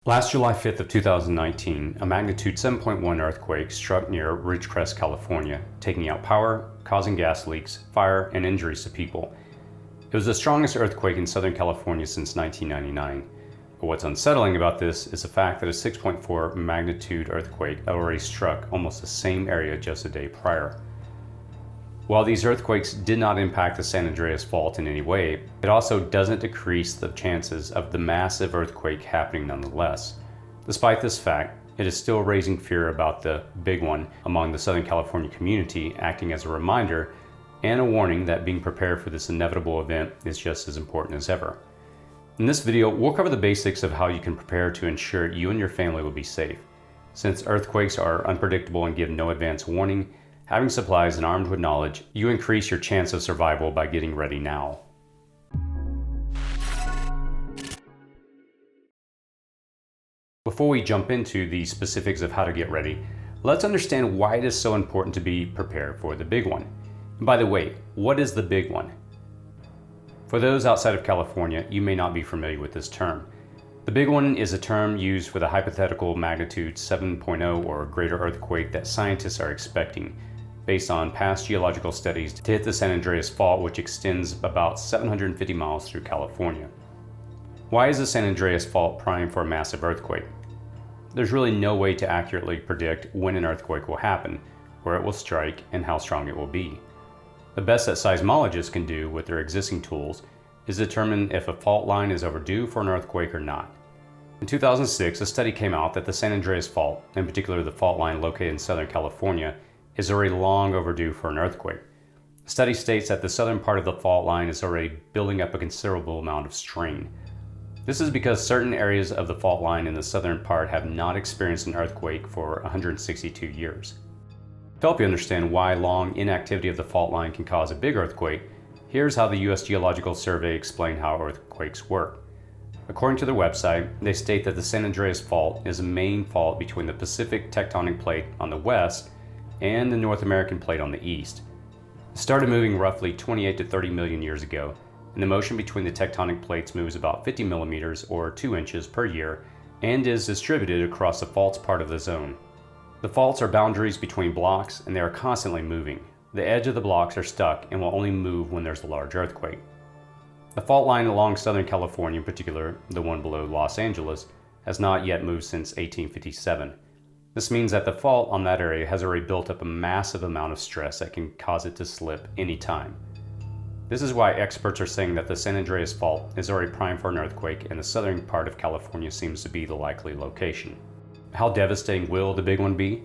Last July 5th of 2019, a magnitude 7.1 earthquake struck near Ridgecrest, California, taking out power, causing gas leaks, fire, and injuries to people. It was the strongest earthquake in Southern California since 1999. But what's unsettling about this is the fact that a 6.4 magnitude earthquake already struck almost the same area just a day prior. While these earthquakes did not impact the San Andreas Fault in any way, it also doesn't decrease the chances of the massive earthquake happening nonetheless. Despite this fact, it is still raising fear about the big one among the Southern California community, acting as a reminder and a warning that being prepared for this inevitable event is just as important as ever. In this video, we'll cover the basics of how you can prepare to ensure you and your family will be safe. Since earthquakes are unpredictable and give no advance warning, having supplies and armed with knowledge, you increase your chance of survival by getting ready now. Before we jump into the specifics of how to get ready, let's understand why it is so important to be prepared for the big one. And by the way, what is the big one? For those outside of California, you may not be familiar with this term. The big one is a term used for the hypothetical magnitude 7.0 or greater earthquake that scientists are expecting, based on past geological studies, to hit the San Andreas Fault, which extends about 750 miles through California. Why is the San Andreas Fault primed for a massive earthquake? There's really no way to accurately predict when an earthquake will happen, where it will strike, and how strong it will be. The best that seismologists can do with their existing tools is determine if a fault line is overdue for an earthquake or not. In 2006, a study came out that the San Andreas Fault, in particular the fault line located in Southern California, is already long overdue for an earthquake. The study states that the southern part of the fault line is already building up a considerable amount of strain. This is because certain areas of the fault line in the southern part have not experienced an earthquake for 162 years. To help you understand why long inactivity of the fault line can cause a big earthquake, here's how the U.S. Geological Survey explained how earthquakes work. According to their website, they state that the San Andreas Fault is a main fault between the Pacific tectonic plate on the west and the North American plate on the east. It started moving roughly 28 to 30 million years ago, and the motion between the tectonic plates moves about 50 millimeters or 2 inches per year and is distributed across the fault's part of the zone. The faults are boundaries between blocks, and they are constantly moving. The edge of the blocks are stuck and will only move when there's a large earthquake. The fault line along Southern California, in particular the one below Los Angeles, has not yet moved since 1857. This means that the fault on that area has already built up a massive amount of stress that can cause it to slip anytime. This is why experts are saying that the San Andreas Fault is already primed for an earthquake, and the southern part of California seems to be the likely location. How devastating will the big one be?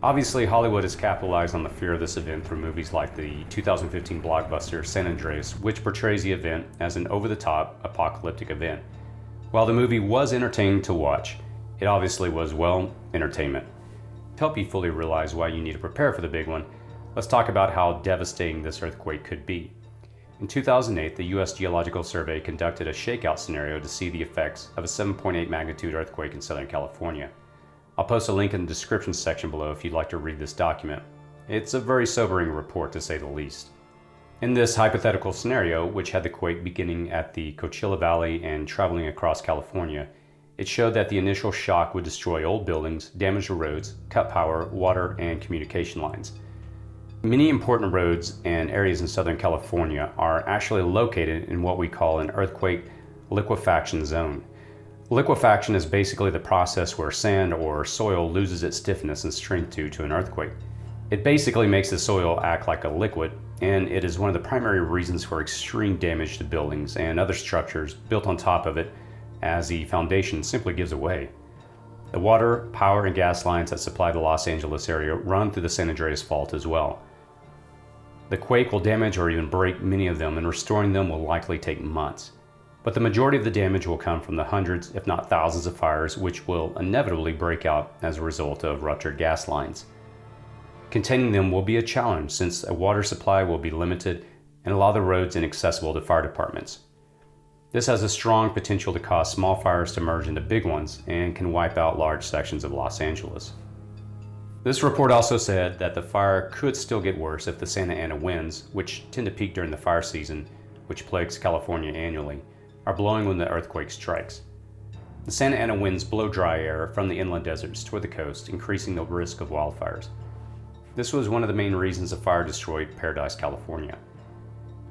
Obviously, Hollywood has capitalized on the fear of this event through movies like the 2015 blockbuster San Andreas, which portrays the event as an over-the-top apocalyptic event. While the movie was entertaining to watch, it obviously was, well, entertainment. To help you fully realize why you need to prepare for the big one, let's talk about how devastating this earthquake could be. In 2008, the U.S. Geological Survey conducted a shakeout scenario to see the effects of a 7.8 magnitude earthquake in Southern California. I'll post a link in the description section below if you'd like to read this document. It's a very sobering report, to say the least. In this hypothetical scenario, which had the quake beginning at the Coachella Valley and traveling across California, it showed that the initial shock would destroy old buildings, damage the roads, cut power, water, and communication lines. Many important roads and areas in Southern California are actually located in what we call an earthquake liquefaction zone. Liquefaction is basically the process where sand or soil loses its stiffness and strength due to an earthquake. It basically makes the soil act like a liquid, and it is one of the primary reasons for extreme damage to buildings and other structures built on top of it, as the foundation simply gives away. The water, power, and gas lines that supply the Los Angeles area run through the San Andreas Fault as well. The quake will damage or even break many of them, and restoring them will likely take months. But the majority of the damage will come from the hundreds, if not thousands, of fires which will inevitably break out as a result of ruptured gas lines. Containing them will be a challenge, since a water supply will be limited and a lot of the roads inaccessible to fire departments. This has a strong potential to cause small fires to merge into big ones and can wipe out large sections of Los Angeles. This report also said that the fire could still get worse if the Santa Ana winds, which tend to peak during the fire season, which plagues California annually, are blowing when the earthquake strikes. The Santa Ana winds blow dry air from the inland deserts toward the coast, increasing the risk of wildfires. This was one of the main reasons a fire destroyed Paradise, California.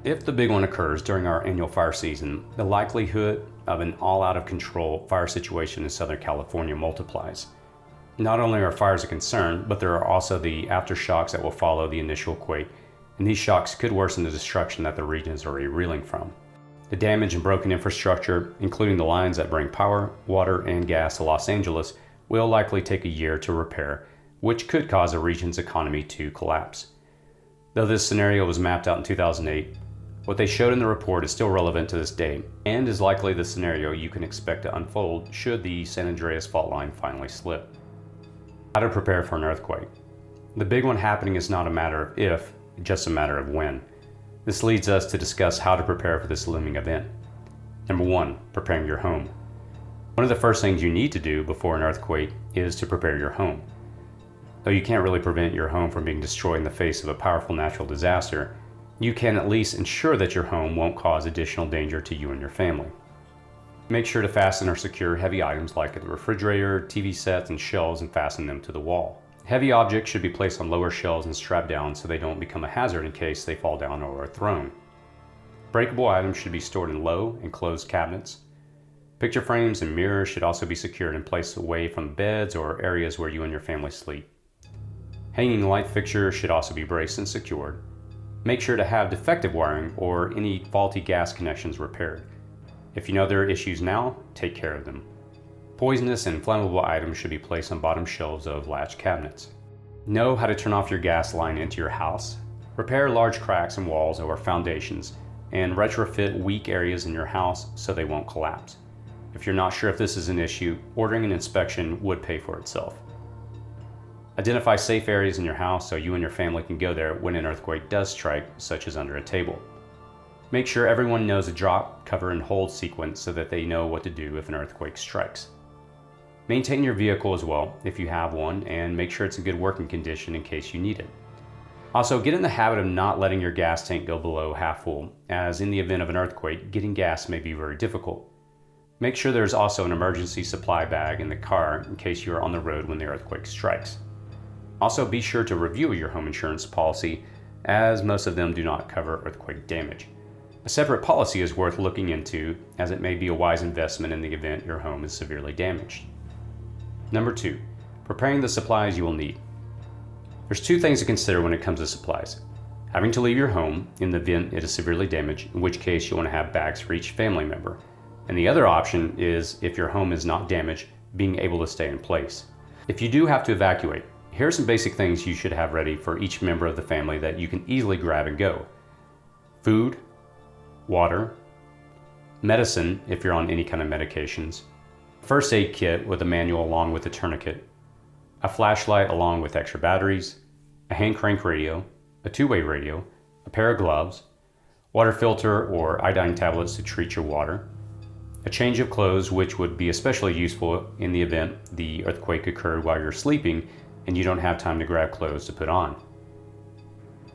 If the big one occurs during our annual fire season, the likelihood of an all-out-of-control fire situation in Southern California multiplies. Not only are fires a concern, but there are also the aftershocks that will follow the initial quake, and these shocks could worsen the destruction that the region is already reeling from. The damage and broken infrastructure, including the lines that bring power, water, and gas to Los Angeles, will likely take a year to repair, which could cause the region's economy to collapse. Though this scenario was mapped out in 2008, what they showed in the report is still relevant to this day, and is likely the scenario you can expect to unfold should the San Andreas Fault line finally slip. How to prepare for an earthquake. The big one happening is not a matter of if, just a matter of when. This leads us to discuss how to prepare for this looming event. Number 1, preparing your home. One of the first things you need to do before an earthquake is to prepare your home. Though you can't really prevent your home from being destroyed in the face of a powerful natural disaster, you can at least ensure that your home won't cause additional danger to you and your family. Make sure to fasten or secure heavy items like the refrigerator, TV sets, and shelves and fasten them to the wall. Heavy objects should be placed on lower shelves and strapped down so they don't become a hazard in case they fall down or are thrown. Breakable items should be stored in low and closed cabinets. Picture frames and mirrors should also be secured and placed away from beds or areas where you and your family sleep. Hanging light fixtures should also be braced and secured. Make sure to have defective wiring or any faulty gas connections repaired. If you know there are issues now, take care of them. Poisonous and flammable items should be placed on bottom shelves of latch cabinets. Know how to turn off your gas line into your house. Repair large cracks in walls or foundations, and retrofit weak areas in your house so they won't collapse. If you're not sure if this is an issue, ordering an inspection would pay for itself. Identify safe areas in your house so you and your family can go there when an earthquake does strike, such as under a table. Make sure everyone knows a drop, cover, and hold sequence so that they know what to do if an earthquake strikes. Maintain your vehicle as well, if you have one, and make sure it's in good working condition in case you need it. Also, get in the habit of not letting your gas tank go below half full, as in the event of an earthquake, getting gas may be very difficult. Make sure there's also an emergency supply bag in the car in case you are on the road when the earthquake strikes. Also, be sure to review your home insurance policy, as most of them do not cover earthquake damage. A separate policy is worth looking into, as it may be a wise investment in the event your home is severely damaged. Number 2, preparing the supplies you will need. There's 2 things to consider when it comes to supplies. Having to leave your home in the event it is severely damaged, in which case you want to have bags for each family member. And the other option is, if your home is not damaged, being able to stay in place. If you do have to evacuate, here are some basic things you should have ready for each member of the family that you can easily grab and go. Food, water, medicine if you're on any kind of medications, first aid kit with a manual along with a tourniquet, a flashlight along with extra batteries, a hand crank radio, a 2-way radio, a pair of gloves, water filter or iodine tablets to treat your water, a change of clothes which would be especially useful in the event the earthquake occurred while you're sleeping and you don't have time to grab clothes to put on.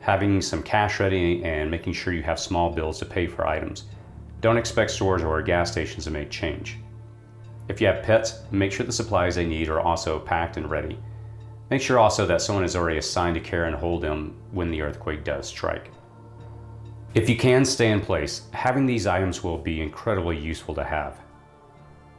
Having some cash ready and making sure you have small bills to pay for items. Don't expect stores or gas stations to make change. If you have pets, make sure the supplies they need are also packed and ready. Make sure also that someone is already assigned to care and hold them when the earthquake does strike. If you can stay in place, having these items will be incredibly useful to have.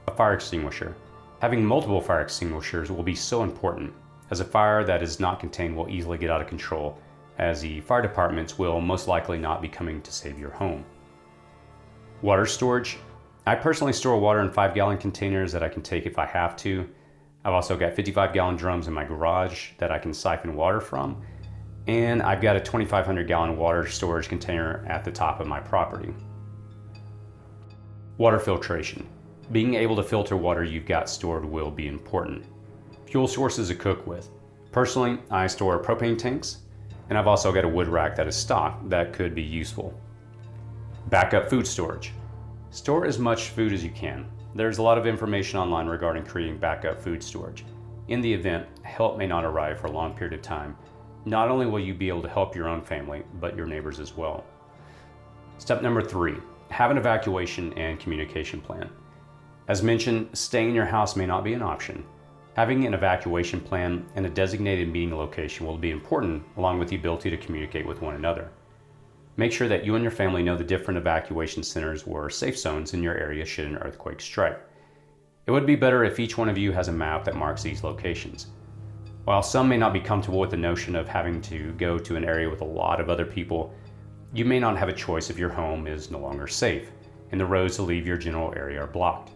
A fire extinguisher. Having multiple fire extinguishers will be so important, as a fire that is not contained will easily get out of control, as the fire departments will most likely not be coming to save your home. Water storage. I personally store water in 5-gallon containers that I can take if I have to. I've also got 55-gallon drums in my garage that I can siphon water from, and I've got a 2,500-gallon water storage container at the top of my property. Water filtration. Being able to filter water you've got stored will be important. Fuel sources to cook with. Personally, I store propane tanks, and I've also got a wood rack that is stocked that could be useful. Backup food storage. Store as much food as you can. There's a lot of information online regarding creating backup food storage. In the event help may not arrive for a long period of time, not only will you be able to help your own family, but your neighbors as well. Step number 3, have an evacuation and communication plan. As mentioned, staying in your house may not be an option. Having an evacuation plan and a designated meeting location will be important, along with the ability to communicate with one another. Make sure that you and your family know the different evacuation centers or safe zones in your area should an earthquake strike. It would be better if each one of you has a map that marks these locations. While some may not be comfortable with the notion of having to go to an area with a lot of other people, you may not have a choice if your home is no longer safe and the roads to leave your general area are blocked.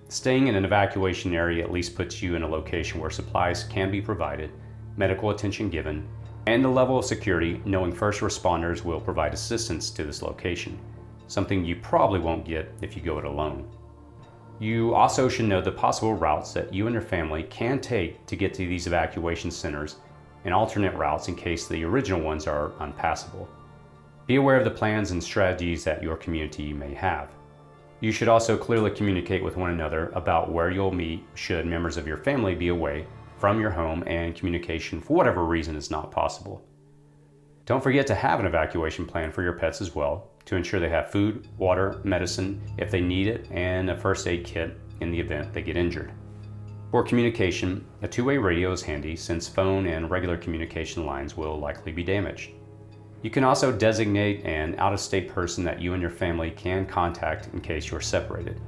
Staying in an evacuation area at least puts you in a location where supplies can be provided, medical attention given, and the level of security knowing first responders will provide assistance to this location, something you probably won't get if you go it alone. You also should know the possible routes that you and your family can take to get to these evacuation centers and alternate routes in case the original ones are unpassable. Be aware of the plans and strategies that your community may have. You should also clearly communicate with one another about where you'll meet should members of your family be away from your home and communication for whatever reason is not possible. Don't forget to have an evacuation plan for your pets as well, to ensure they have food, water, medicine if they need it, and a first aid kit in the event they get injured. For communication, a two-way radio is handy since phone and regular communication lines will likely be damaged. You can also designate an out-of-state person that you and your family can contact in case you're separated.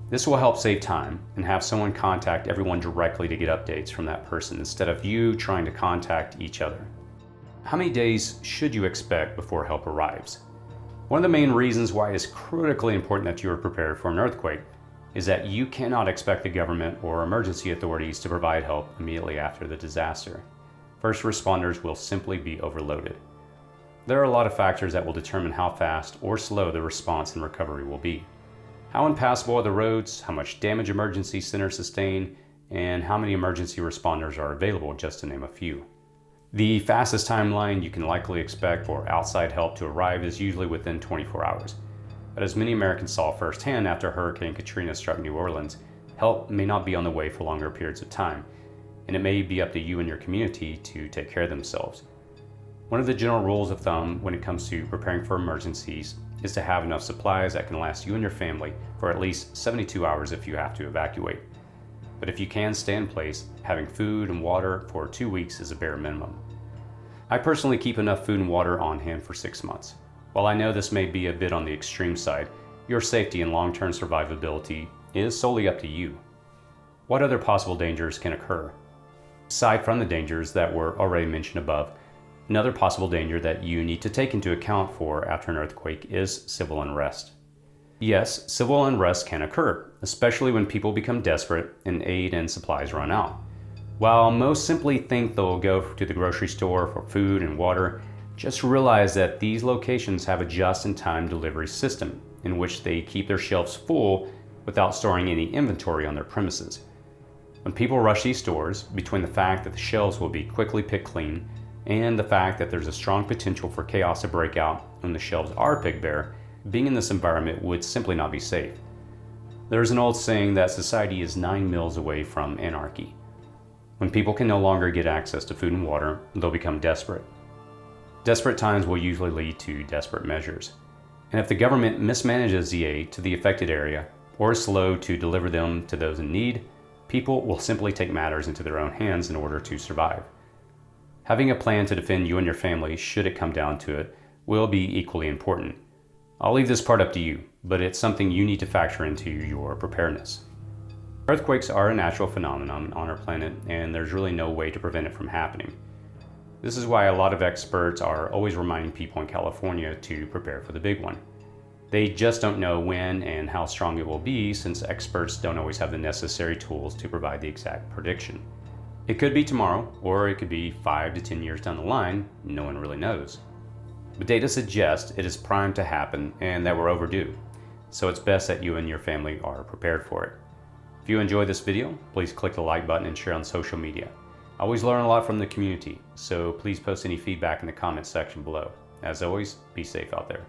This will help save time and have someone contact everyone directly to get updates from that person instead of you trying to contact each other. How many days should you expect before help arrives? One of the main reasons why it is critically important that you are prepared for an earthquake is that you cannot expect the government or emergency authorities to provide help immediately after the disaster. First responders will simply be overloaded. There are a lot of factors that will determine how fast or slow the response and recovery will be. How impassable are the roads, how much damage emergency centers sustain, and how many emergency responders are available, just to name a few. The fastest timeline you can likely expect for outside help to arrive is usually within 24 hours. But as many Americans saw firsthand after Hurricane Katrina struck New Orleans, help may not be on the way for longer periods of time, and it may be up to you and your community to take care of themselves. One of the general rules of thumb when it comes to preparing for emergencies is to have enough supplies that can last you and your family for at least 72 hours if you have to evacuate. But if you can stay in place, having food and water for 2 weeks is a bare minimum. I personally keep enough food and water on hand for 6 months. While I know this may be a bit on the extreme side, your safety and long-term survivability is solely up to you. What other possible dangers can occur? Aside from the dangers that were already mentioned above, another possible danger that you need to take into account for after an earthquake is civil unrest. Yes, civil unrest can occur, especially when people become desperate and aid and supplies run out. While most simply think they'll go to the grocery store for food and water, just realize that these locations have a just-in-time delivery system in which they keep their shelves full without storing any inventory on their premises. When people rush these stores, between the fact that the shelves will be quickly picked clean and the fact that there's a strong potential for chaos to break out when the shelves are picked bare, being in this environment would simply not be safe. There's an old saying that society is 9 miles away from anarchy. When people can no longer get access to food and water, they'll become desperate. Desperate times will usually lead to desperate measures. And if the government mismanages the aid to the affected area or is slow to deliver them to those in need, people will simply take matters into their own hands in order to survive. Having a plan to defend you and your family, should it come down to it, will be equally important. I'll leave this part up to you, but it's something you need to factor into your preparedness. Earthquakes are a natural phenomenon on our planet, and there's really no way to prevent it from happening. This is why a lot of experts are always reminding people in California to prepare for the big one. They just don't know when and how strong it will be, since experts don't always have the necessary tools to provide the exact prediction. It could be tomorrow, or it could be 5 to 10 years down the line. No one really knows. But data suggests it is primed to happen and that we're overdue. So it's best that you and your family are prepared for it. If you enjoyed this video, please click the like button and share on social media. I always learn a lot from the community, so please post any feedback in the comments section below. As always, be safe out there.